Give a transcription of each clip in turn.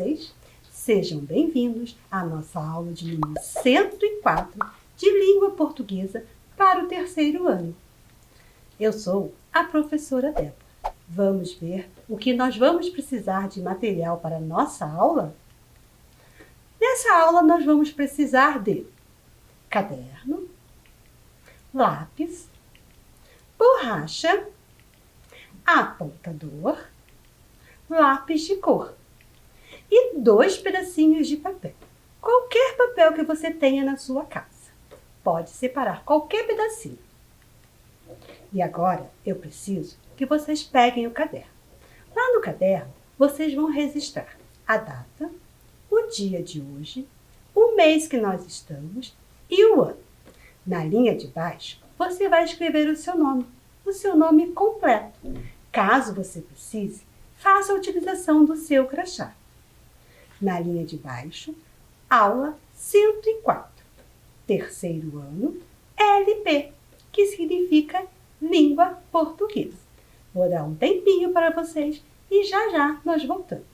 vocês? Sejam bem-vindos à nossa aula de número 104 de Língua Portuguesa para o terceiro ano. Eu sou a professora Débora. Vamos ver o que nós vamos precisar de material para a nossa aula? Nessa aula nós vamos precisar de caderno, lápis, borracha, apontador, lápis de cor e 2 pedacinhos de papel. Qualquer papel que você tenha na sua casa. Pode separar qualquer pedacinho. E agora eu preciso que vocês peguem o caderno. Lá no caderno, vocês vão registrar a data, o dia de hoje, o mês que nós estamos e o ano. Na linha de baixo, você vai escrever o seu nome completo. Caso você precise, faça a utilização do seu crachá. Na linha de baixo, aula 104, terceiro ano, LP, que significa Língua Portuguesa. Vou dar um tempinho para vocês e já nós voltamos.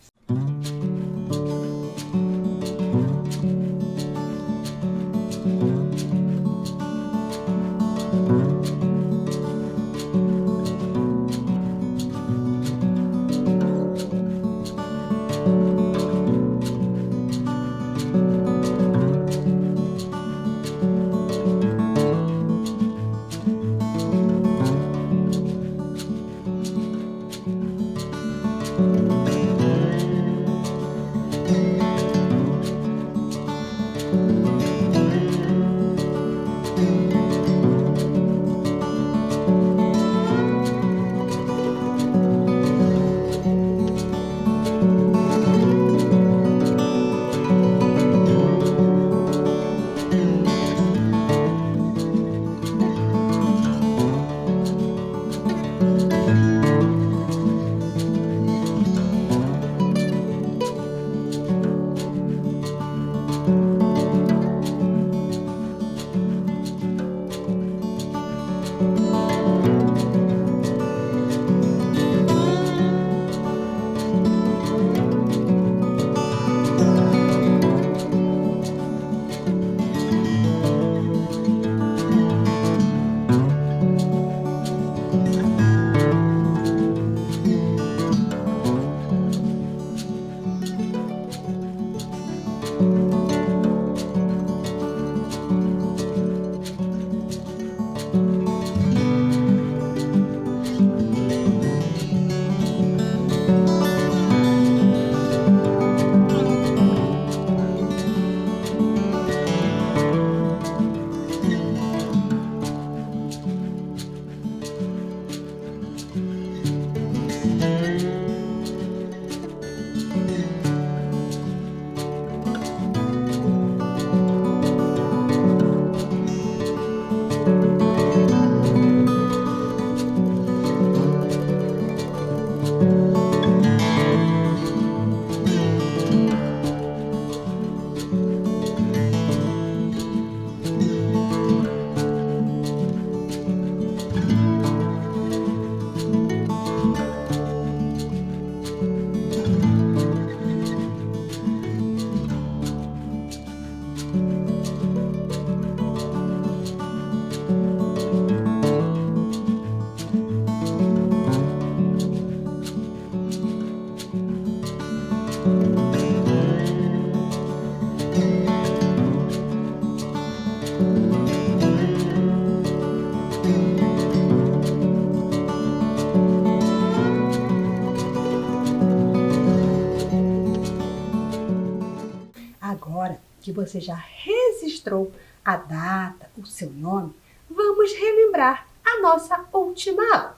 Agora que você já registrou a data, o seu nome, vamos relembrar a nossa última aula.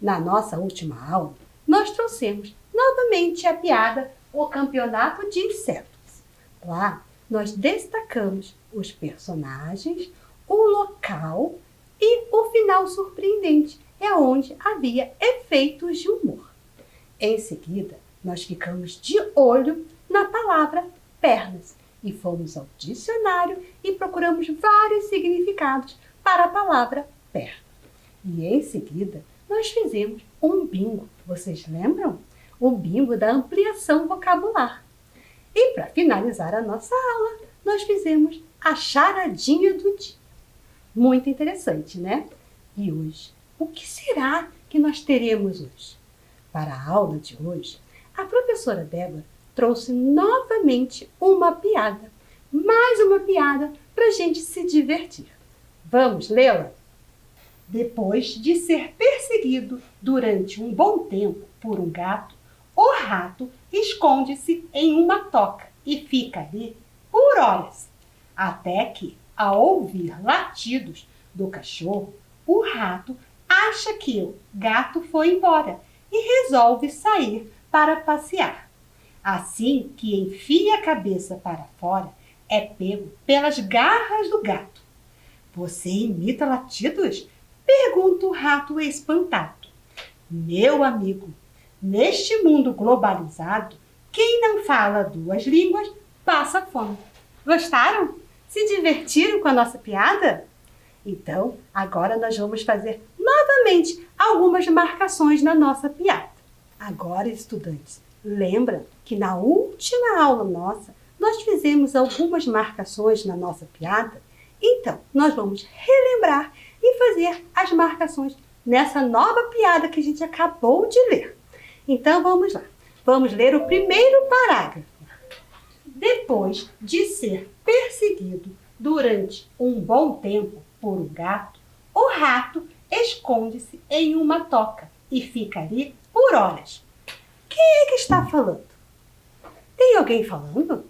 Na nossa última aula, nós trouxemos novamente a piada O Campeonato de Insetos. Lá, nós destacamos os personagens, o local e o final surpreendente, é onde havia efeitos de humor. Em seguida, nós ficamos de olho na palavra pernas e fomos ao dicionário e procuramos vários significados para a palavra perna. E em seguida, nós fizemos um bingo. Vocês lembram? o bingo da ampliação vocabular. E para finalizar a nossa aula, nós fizemos a charadinha do dia. Muito interessante, né? E hoje, o que será que nós teremos hoje? Para a aula de hoje, a professora Débora trouxe novamente uma piada. Mais uma piada para a gente se divertir. Vamos lê-la? Depois de ser perseguido durante um bom tempo por um gato, o rato esconde-se em uma toca e fica ali por horas, até que, ao ouvir latidos do cachorro, o rato acha que o gato foi embora e resolve sair para passear. Assim que enfia a cabeça para fora, é pego pelas garras do gato. Você imita latidos? Pergunta o rato espantado. Meu amigo, neste mundo globalizado, quem não fala duas línguas passa fome. Gostaram? Se divertiram com a nossa piada? Então, agora nós vamos fazer novamente algumas marcações na nossa piada. Agora, estudantes, lembra que na última aula nossa, nós fizemos algumas marcações na nossa piada? Então, nós vamos relembrar e fazer as marcações nessa nova piada que a gente acabou de ler. Então, vamos lá. Vamos ler o primeiro parágrafo. Depois de ser perseguido durante um bom tempo por um gato, o rato esconde-se em uma toca e fica ali por horas. Quem é que está falando? Tem alguém falando?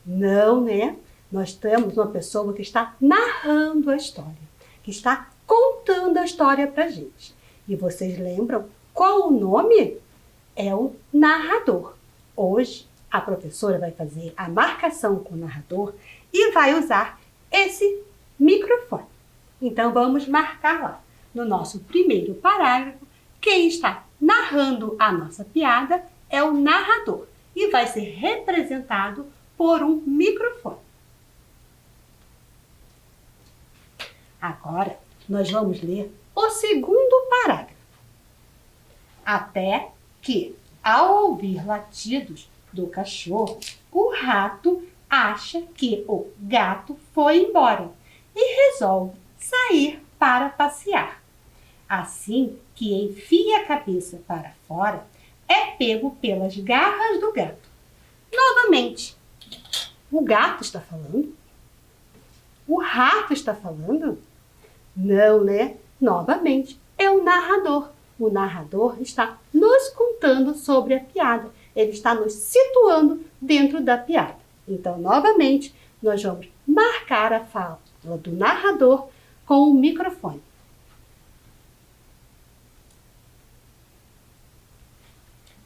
Não, né? Nós temos uma pessoa que está narrando a história, que está contando a história para a gente. E vocês lembram qual o nome? É o narrador. Hoje, a professora vai fazer a marcação com o narrador e vai usar esse microfone. Então, vamos marcar lá. No nosso primeiro parágrafo, quem está narrando a nossa piada é o narrador e vai ser representado por um microfone. Agora, nós vamos ler o segundo parágrafo. Até que, ao ouvir latidos do cachorro, o rato acha que o gato foi embora e resolve sair para passear. Assim que enfia a cabeça para fora, é pego pelas garras do gato. Novamente, o gato está falando? O rato está falando? Não, né? Novamente, é o narrador. O narrador está nos contando sobre a piada. Ele está nos situando dentro da piada. Então, novamente, nós vamos marcar a fala do narrador com o microfone.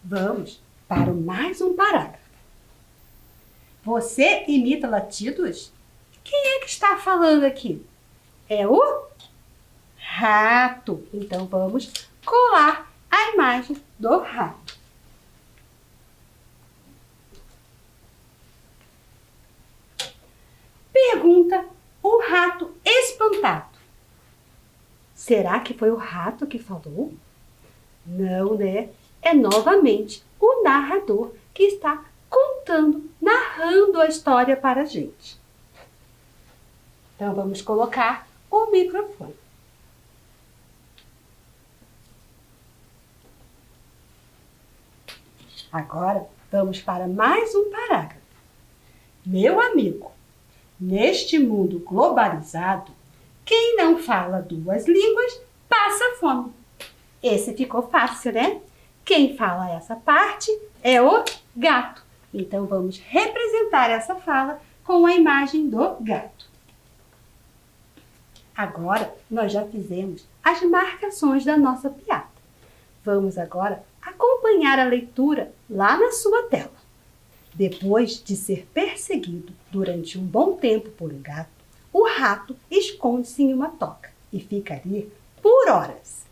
Vamos para mais um parágrafo. Você imita latidos? Quem é que está falando aqui? É o rato. Então, vamos colar a imagem do rato. Pergunta o rato espantado. Será que foi o rato que falou? Não, né? É novamente o narrador que está contando, narrando a história para a gente. Então, vamos colocar o microfone. Agora, vamos para mais um parágrafo. Meu amigo, neste mundo globalizado, quem não fala duas línguas passa fome. Esse ficou fácil, né? Quem fala essa parte é o gato. Então, vamos representar essa fala com a imagem do gato. Agora, nós já fizemos as marcações da nossa piada. Vamos agora acompanhar a leitura lá na sua tela. Depois de ser perseguido durante um bom tempo por um gato, o rato esconde-se em uma toca e fica ali por horas.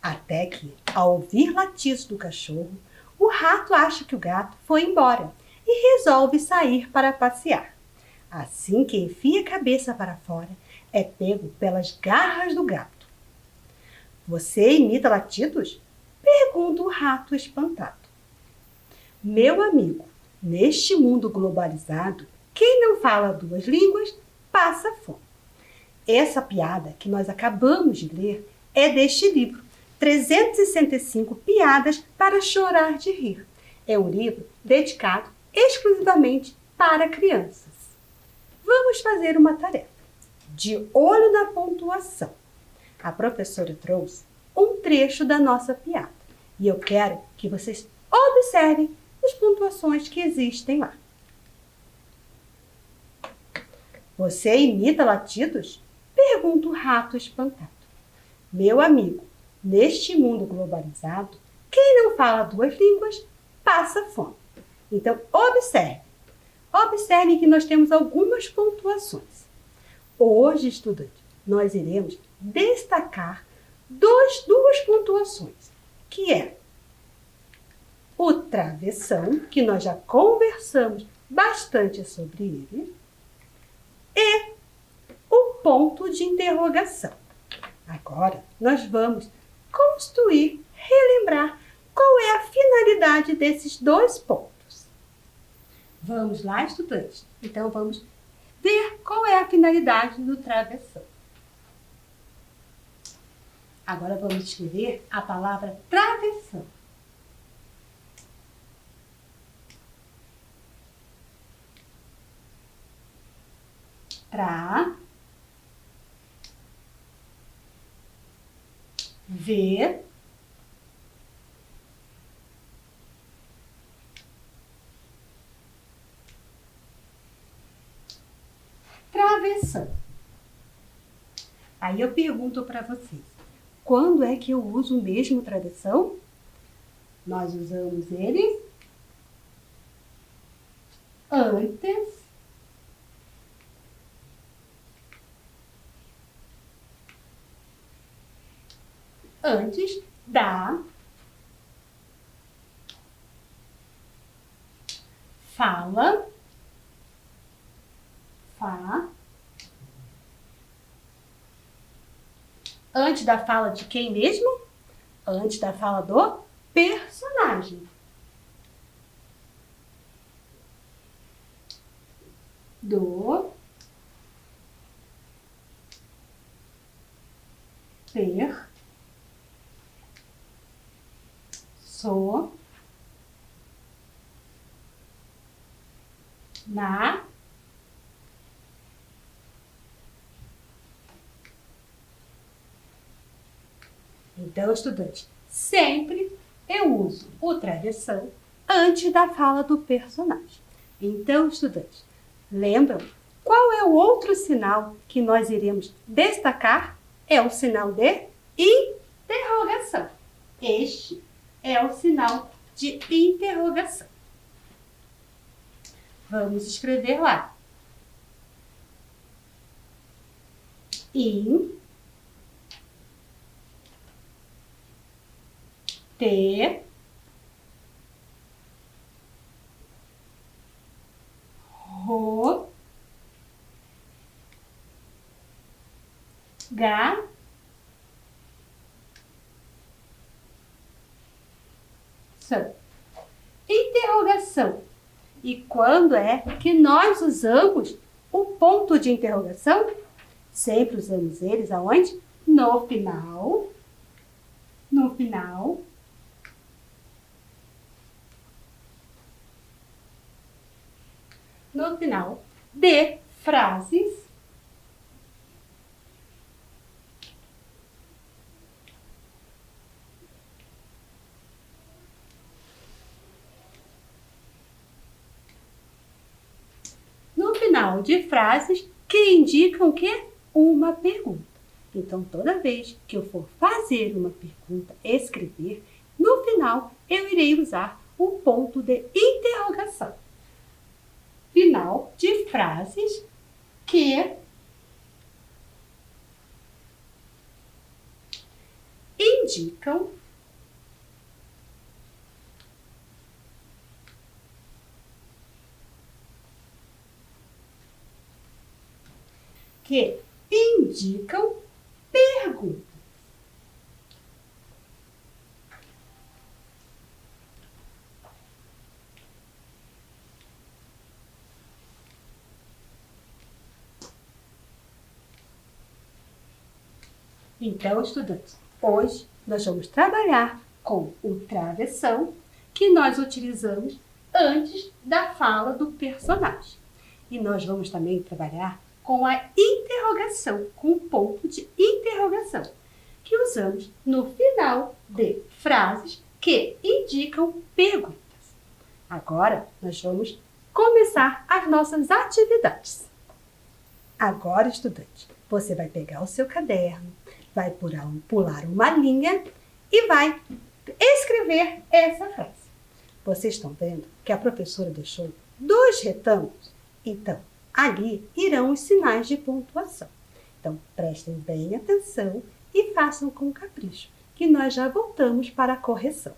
Até que, ao ouvir latidos do cachorro, o rato acha que o gato foi embora e resolve sair para passear. Assim que enfia a cabeça para fora, é pego pelas garras do gato. Você imita latidos? Pergunta o rato espantado. Meu amigo, neste mundo globalizado, quem não fala duas línguas passa fome. Essa piada que nós acabamos de ler é deste livro, 365 Piadas para Chorar de Rir. É um livro dedicado exclusivamente para crianças. Vamos fazer uma tarefa. De olho na pontuação. A professora trouxe um trecho da nossa piada e eu quero que vocês observem as pontuações que existem lá. Você imita latidos? Pergunta o rato espantado. Meu amigo, neste mundo globalizado, quem não fala duas línguas passa fome. Então, observe. Observe que nós temos algumas pontuações. Hoje, estudante, nós iremos destacar duas pontuações, que é o travessão, que nós já conversamos bastante sobre ele, e o ponto de interrogação. Agora, nós vamos construir, relembrar qual é a finalidade desses dois pontos. Vamos lá, estudantes? Então, vamos ver qual é a finalidade do travessão. Agora, vamos escrever a palavra travessão. Ver travessão. Aí eu pergunto para vocês, quando é que eu uso o mesmo travessão? Nós usamos ele antes da fala antes da fala de quem mesmo? Antes da fala do personagem. Do personagem. Então, estudante, sempre eu uso o travessão antes da fala do personagem. Então, estudante, lembram qual é o outro sinal que nós iremos destacar? É o sinal de interrogação. Este é o sinal de interrogação. Vamos escrever lá. Interrogação. E quando é que nós usamos o ponto de interrogação? Sempre usamos eles aonde? No final. No final de frases que indicam o quê? Uma pergunta. Então, toda vez que eu for fazer uma pergunta, escrever, no final eu irei usar o ponto de interrogação. Final de frases que indicam perguntas. Então, estudantes, hoje nós vamos trabalhar com o travessão que nós utilizamos antes da fala do personagem. E nós vamos também trabalhar com a interrogação, com o ponto de interrogação, que usamos no final de frases que indicam perguntas. Agora, nós vamos começar as nossas atividades. Agora, estudante, você vai pegar o seu caderno, vai pular uma linha e vai escrever essa frase. Vocês estão vendo que a professora deixou 2 retângulos? Então, ali irão os sinais de pontuação. Então, prestem bem atenção e façam com capricho, que nós já voltamos para a correção.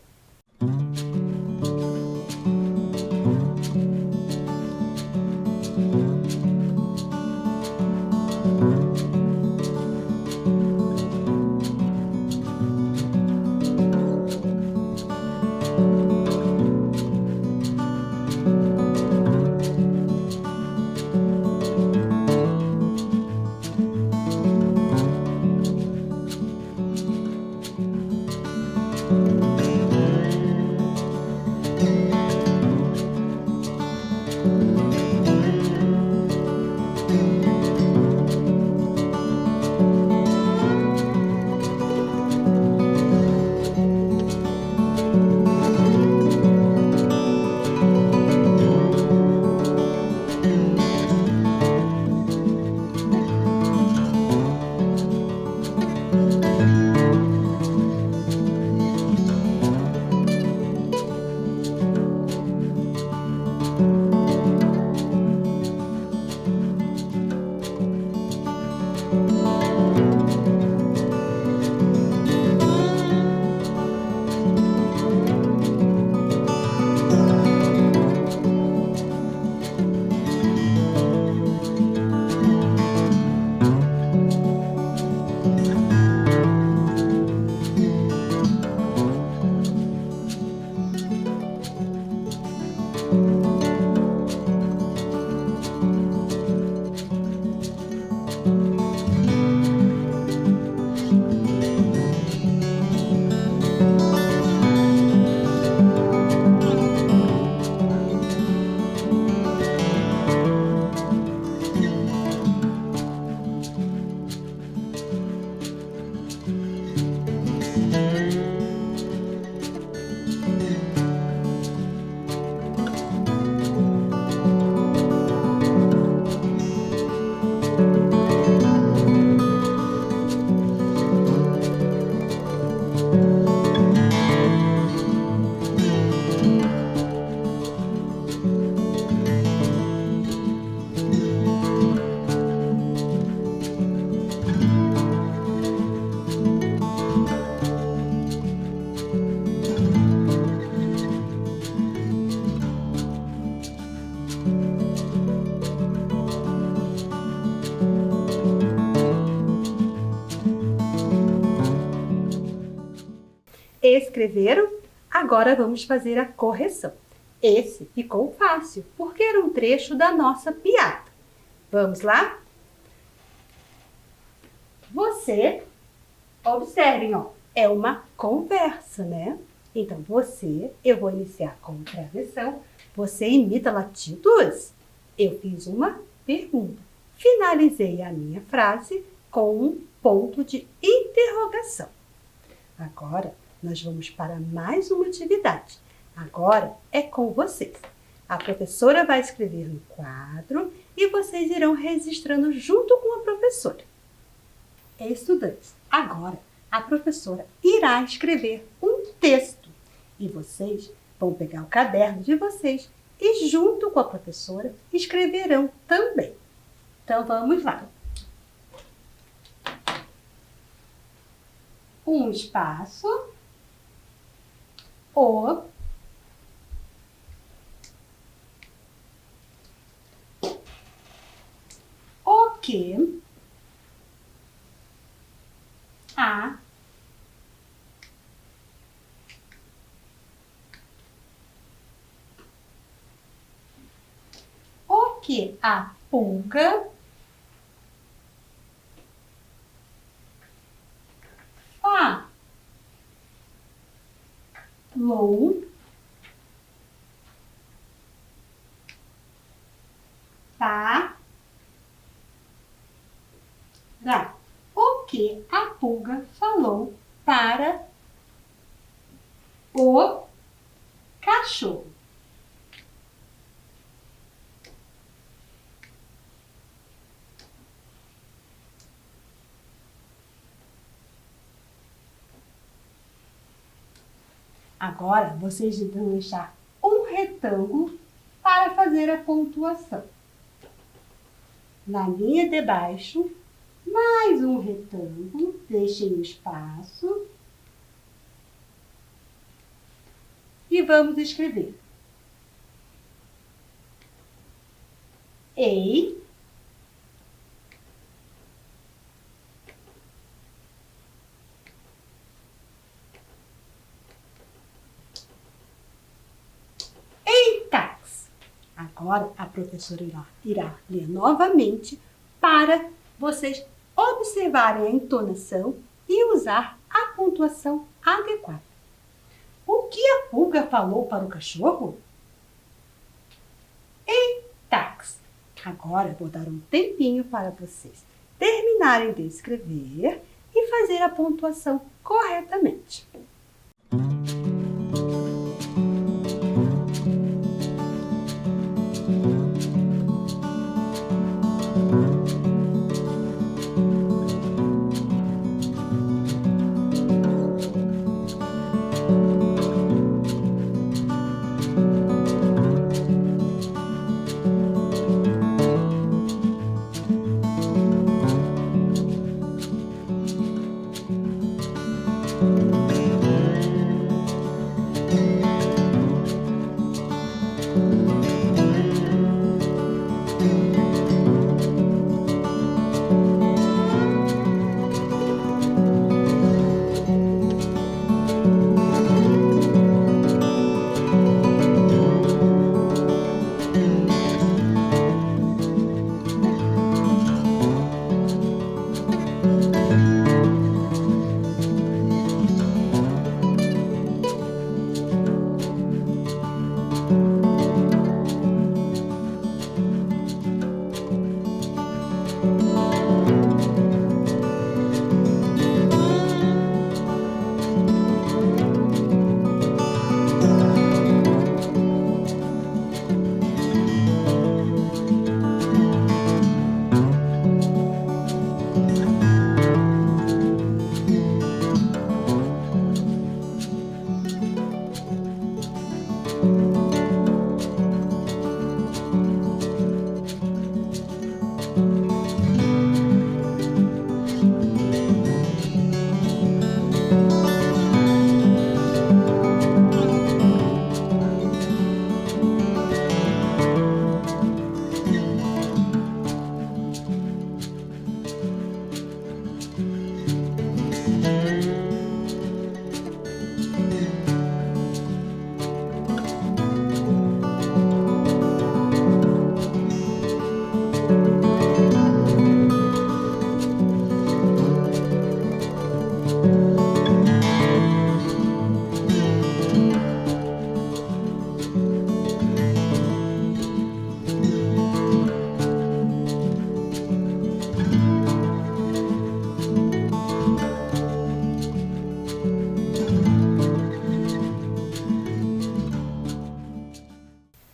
Escreveram? Agora vamos fazer a correção. Esse ficou fácil, porque era um trecho da nossa piada. Vamos lá? Você, observem, ó, é uma conversa, né? Então, eu vou iniciar com travessão, você imita latidos. Eu fiz uma pergunta. Finalizei a minha frase com um ponto de interrogação. Agora, nós vamos para mais uma atividade. Agora é com vocês. A professora vai escrever no quadro e vocês irão registrando junto com a professora. Estudantes, agora a professora irá escrever um texto e vocês vão pegar o caderno de vocês e junto com a professora escreverão também. Então vamos lá. Um espaço, o que a pulga Falou para o que a pulga falou para o cachorro. Agora, vocês vão deixar um retângulo para fazer a pontuação. Na linha de baixo, mais um retângulo, deixem um espaço. E vamos escrever. Ei. Eitax. Agora a professora irá ler novamente para vocês observarem a entonação e usar a pontuação adequada. O que a pulga falou para o cachorro? Eitax. Agora vou dar um tempinho para vocês terminarem de escrever e fazer a pontuação corretamente.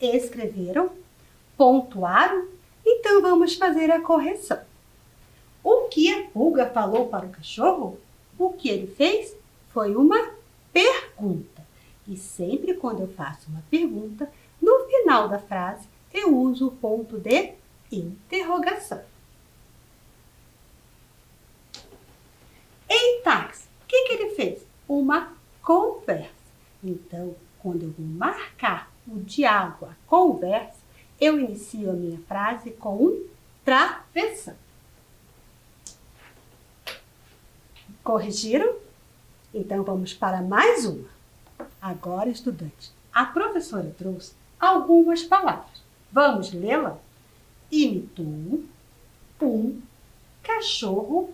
Escreveram? Pontuaram? Então vamos fazer a correção. O que a pulga falou para o cachorro? O que ele fez foi uma pergunta. E sempre quando eu faço uma pergunta, no final da frase eu uso o ponto de interrogação. Eitax, o que ele fez? Uma conversa. Então, quando eu vou marcar o diálogo, a conversa, eu inicio a minha frase com um travessão. Corrigiram? Então, vamos para mais uma. Agora, estudantes, a professora trouxe algumas palavras. Vamos lê-la? Imitou, cachorro,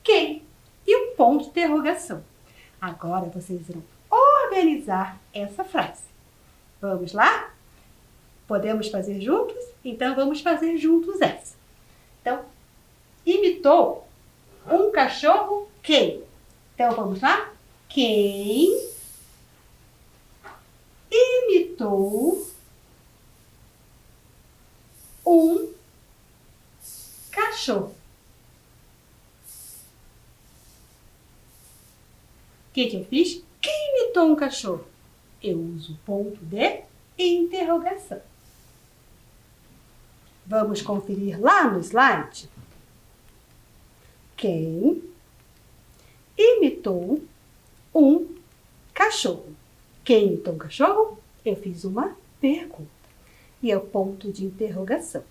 quem? E um ponto de interrogação. Agora, vocês irão organizar essa frase. Vamos lá? Podemos fazer juntos? Então, vamos fazer juntos essa. Então, imitou um cachorro quem? Então, vamos lá? Quem imitou um cachorro? O que eu fiz? Quem imitou um cachorro? Eu uso o ponto de interrogação. Vamos conferir lá no slide. Quem imitou um cachorro? Quem imitou um cachorro? Eu fiz uma pergunta. E é o ponto de interrogação.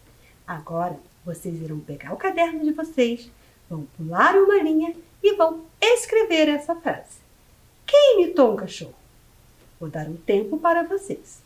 Agora, vocês irão pegar o caderno de vocês, vão pular uma linha e vão escrever essa frase. Quem imitou um cachorro? Vou dar um tempo para vocês.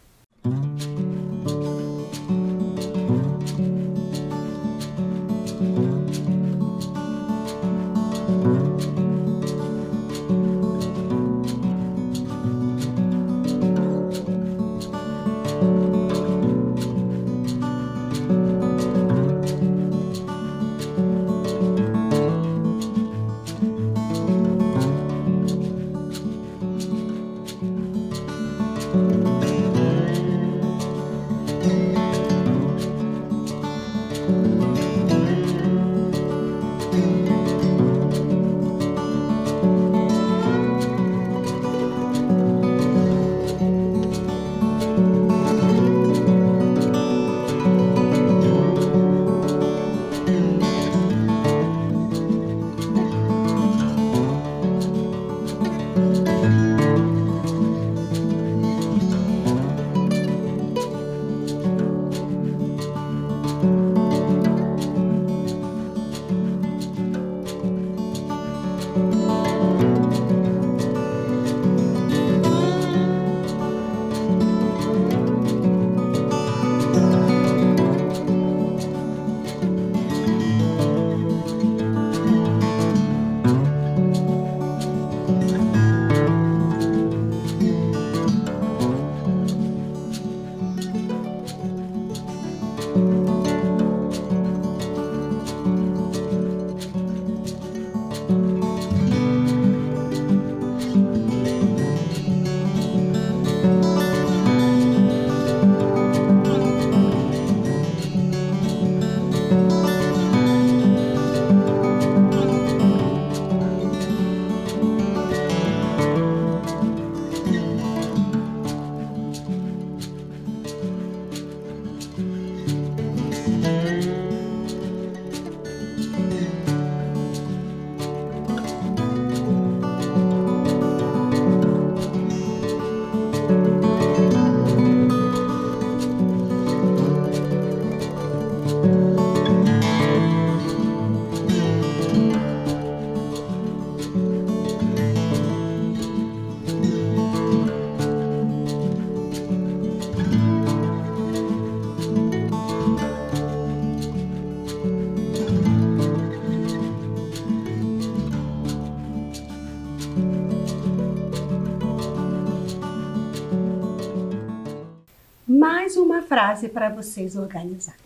Mais uma frase para vocês organizarem.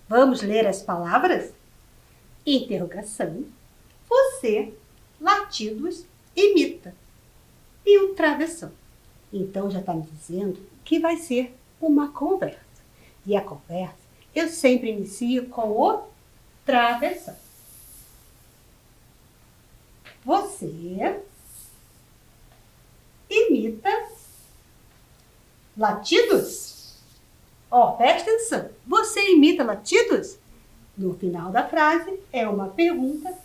Vamos ler as palavras? Interrogação, você, latidos, imita. E o travessão. Então já está me dizendo que vai ser uma conversa. E a conversa eu sempre inicio com o travessão. Você imita latidos? Ó, presta atenção. Você imita latidos? No final da frase é uma pergunta.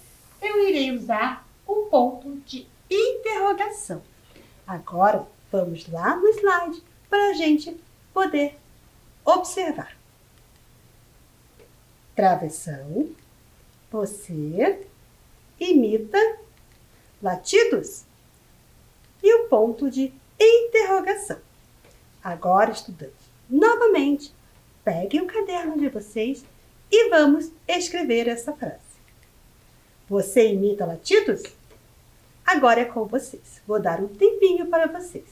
Eu irei usar o ponto de interrogação. Agora, vamos lá no slide para a gente poder observar. Travessão. Você imita latidos? E o ponto de interrogação. Agora, estudantes, novamente, peguem o caderno de vocês e vamos escrever essa frase. Você imita latidos? Agora é com vocês. Vou dar um tempinho para vocês.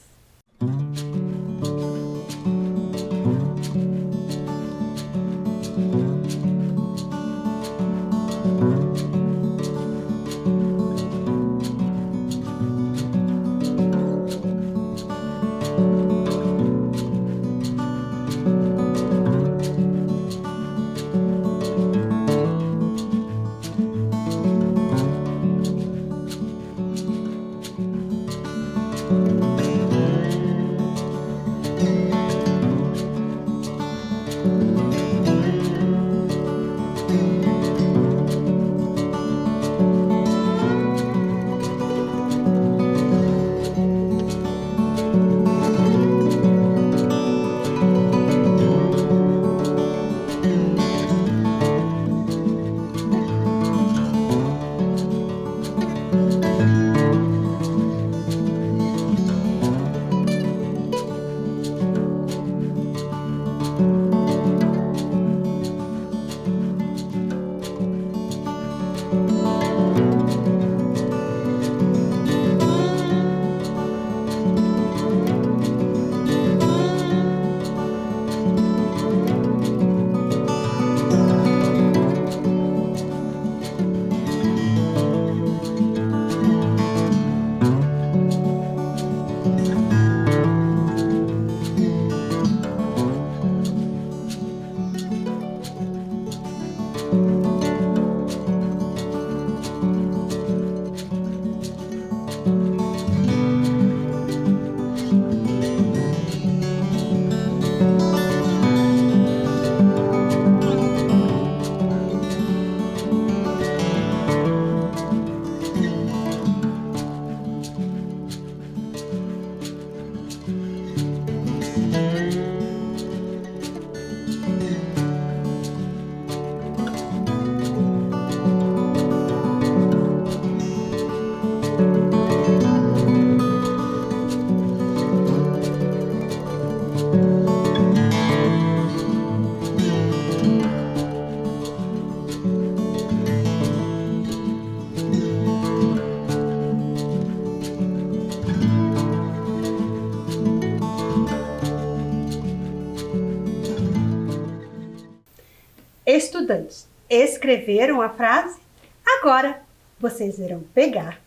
Estudantes, escreveram a frase? Agora vocês irão pegar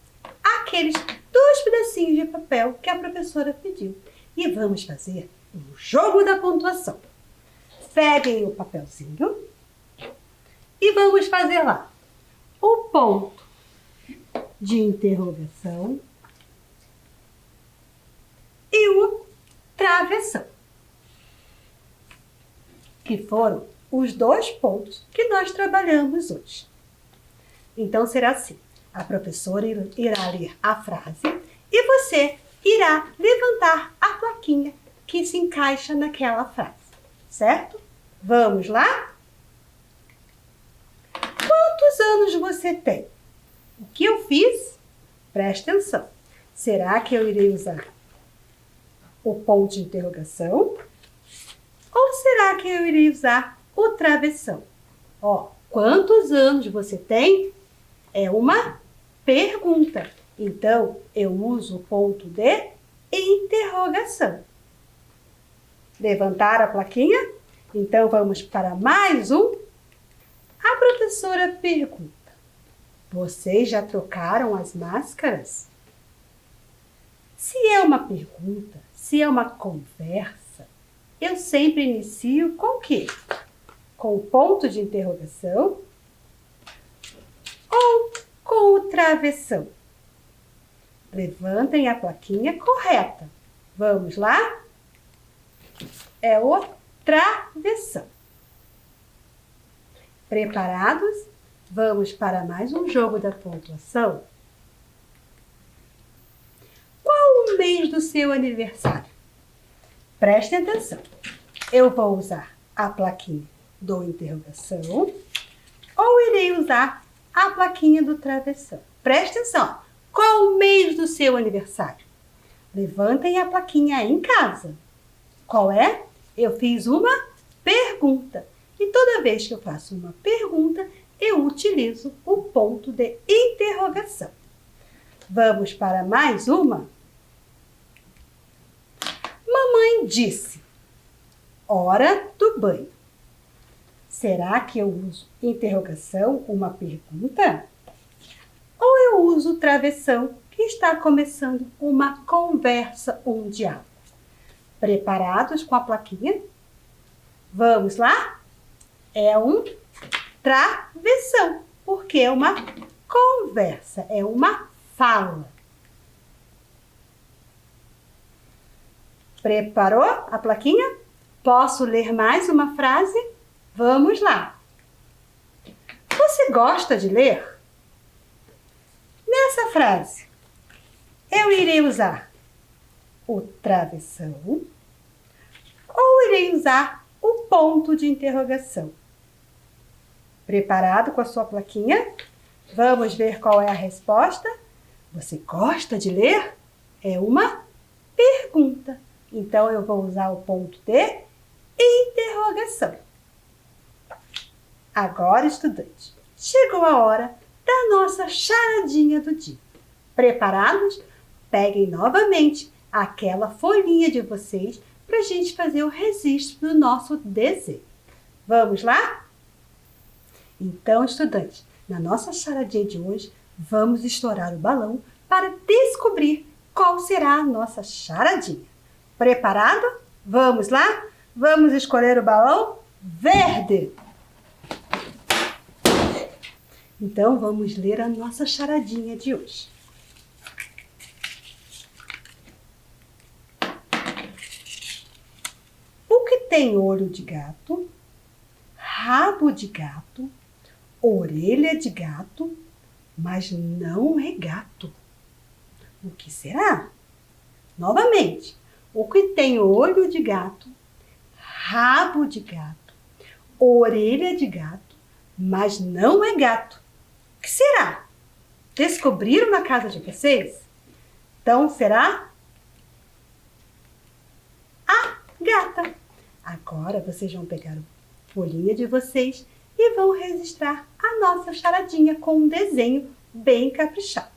aqueles 2 pedacinhos de papel que a professora pediu e vamos fazer o jogo da pontuação. Peguem o papelzinho e vamos fazer lá o ponto de interrogação e o travessão, que foram os 2 pontos que nós trabalhamos hoje. Então será assim, a professora irá ler a frase e você irá levantar a plaquinha que se encaixa naquela frase, certo? Vamos lá? Quantos anos você tem? O que eu fiz? Preste atenção. Será que eu irei usar o ponto de interrogação? Ou será que eu irei usar o travessão? Ó, quantos anos você tem? É uma pergunta. Então, eu uso o ponto de interrogação. Levantar a plaquinha? Então, vamos para mais um. A professora pergunta: vocês já trocaram as máscaras? Se é uma pergunta, se é uma conversa, eu sempre inicio com o quê? Com o ponto de interrogação ou com o travessão? Levantem a plaquinha correta. Vamos lá? É o travessão. Preparados? Vamos para mais um jogo da pontuação? Qual o mês do seu aniversário? Prestem atenção. Eu vou usar a plaquinha do interrogação ou irei usar a plaquinha do travessão? Preste atenção. Qual o mês do seu aniversário? Levantem a plaquinha aí em casa. Qual é? Eu fiz uma pergunta. E toda vez que eu faço uma pergunta, eu utilizo o ponto de interrogação. Vamos para mais uma? Mamãe disse: hora do banho. Será que eu uso interrogação, uma pergunta? Ou eu uso travessão, que está começando uma conversa, um diálogo? Preparados com a plaquinha? Vamos lá? É um travessão, porque é uma conversa, é uma fala. Preparou a plaquinha? Posso ler mais uma frase? Vamos lá! Você gosta de ler? Nessa frase, eu irei usar o travessão ou irei usar o ponto de interrogação? Preparado com a sua plaquinha? Vamos ver qual é a resposta? Você gosta de ler? É uma pergunta. Então, eu vou usar o ponto de interrogação. Agora, estudante, chegou a hora da nossa charadinha do dia. Preparados? Peguem novamente aquela folhinha de vocês para a gente fazer o registro do nosso desenho. Vamos lá? Então, estudantes, na nossa charadinha de hoje, vamos estourar o balão para descobrir qual será a nossa charadinha. Preparado? Vamos lá? Vamos escolher o balão verde. Então, vamos ler a nossa charadinha de hoje. O que tem olho de gato, rabo de gato, orelha de gato, mas não é gato? O que será? Novamente, o que tem olho de gato, rabo de gato, orelha de gato, mas não é gato? O que será? Descobriram na casa de vocês? Então, será a gata. Agora, vocês vão pegar a folhinha de vocês e vão registrar a nossa charadinha com um desenho bem caprichado.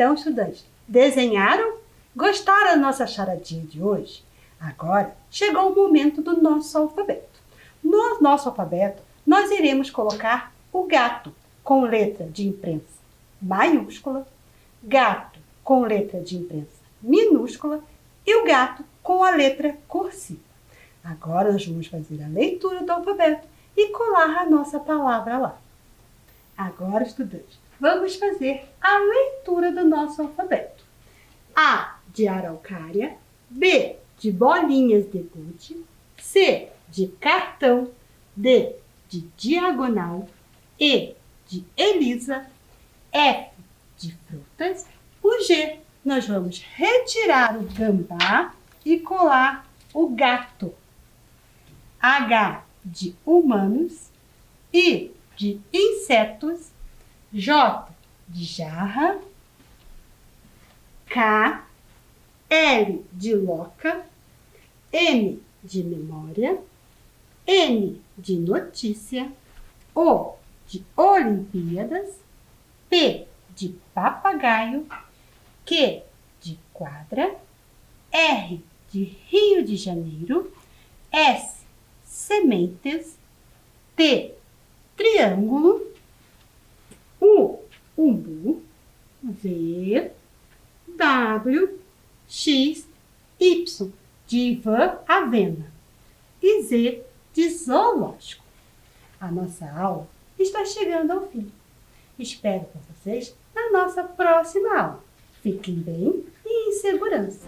Então, estudantes, desenharam? Gostaram da nossa charadinha de hoje? Agora chegou o momento do nosso alfabeto. No nosso alfabeto, nós iremos colocar o gato com letra de imprensa maiúscula, gato com letra de imprensa minúscula e o gato com a letra cursiva. Agora nós vamos fazer a leitura do alfabeto e colar a nossa palavra lá. Agora, estudantes, vamos fazer a leitura do nosso alfabeto. A de araucária, B de bolinhas de gude, C de cartão, D de diagonal, E de Elisa, F de frutas, o G nós vamos retirar o gambá e colar o gato. H de humanos, I de insetos, J de jarra, K, L de loca, M de memória, N de notícia, O de Olimpíadas, P de papagaio, Q de quadra, R de Rio de Janeiro, S sementes, T triângulo, U umbu, V W X Y de Ivan Avena e Z de zoológico. A nossa aula está chegando ao fim. Espero por vocês na nossa próxima aula. Fiquem bem e em segurança.